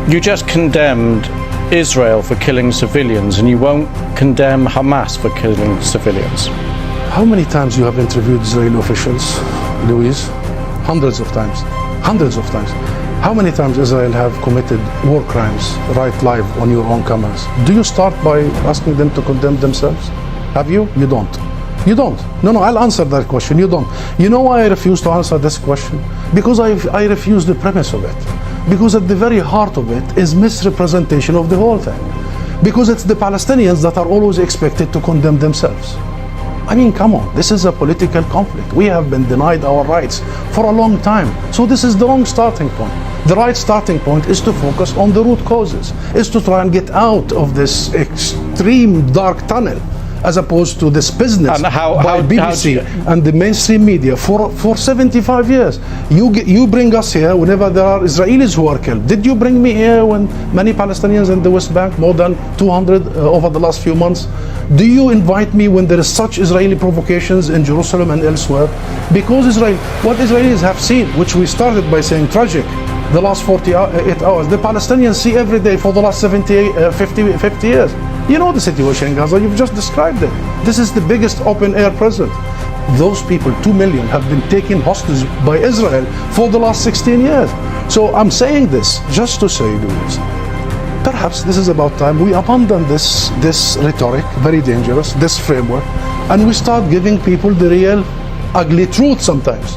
You just condemned Israel for killing civilians, and you won't condemn Hamas for killing civilians. How many times you have interviewed Israeli officials, Louise? Hundreds of times. Hundreds of times. How many times Israel have committed war crimes right live on your own cameras? Do you start by asking them to condemn themselves? Have you? You don't. You don't. No, I'll answer that question. You don't. You know why I refuse to answer this question? Because I refuse the premise of it. Because at the very heart of it is misrepresentation of the whole thing. Because it's the Palestinians that are always expected to condemn themselves. I mean, come on, this is a political conflict. We have been denied our rights for a long time. So this is the wrong starting point. The right starting point is to focus on the root causes, is to try and get out of this extreme dark tunnel, as opposed to this business by BBC and the mainstream media for 75 years. You bring us here whenever there are Israelis who are killed. Did you bring me here when many Palestinians in the West Bank, more than 200 over the last few months? Do you invite me when there is such Israeli provocations in Jerusalem and elsewhere? Because what Israelis have seen, which we started by saying tragic, the last 48 hours, the Palestinians see every day for the last 50 years. You know the situation in Gaza, you've just described it. This is the biggest open-air prison. Those people, 2 million, have been taken hostage by Israel for the last 16 years. So I'm saying this just to say, Louise, perhaps this is about time we abandon this rhetoric, very dangerous, this framework, and we start giving people the real ugly truth sometimes.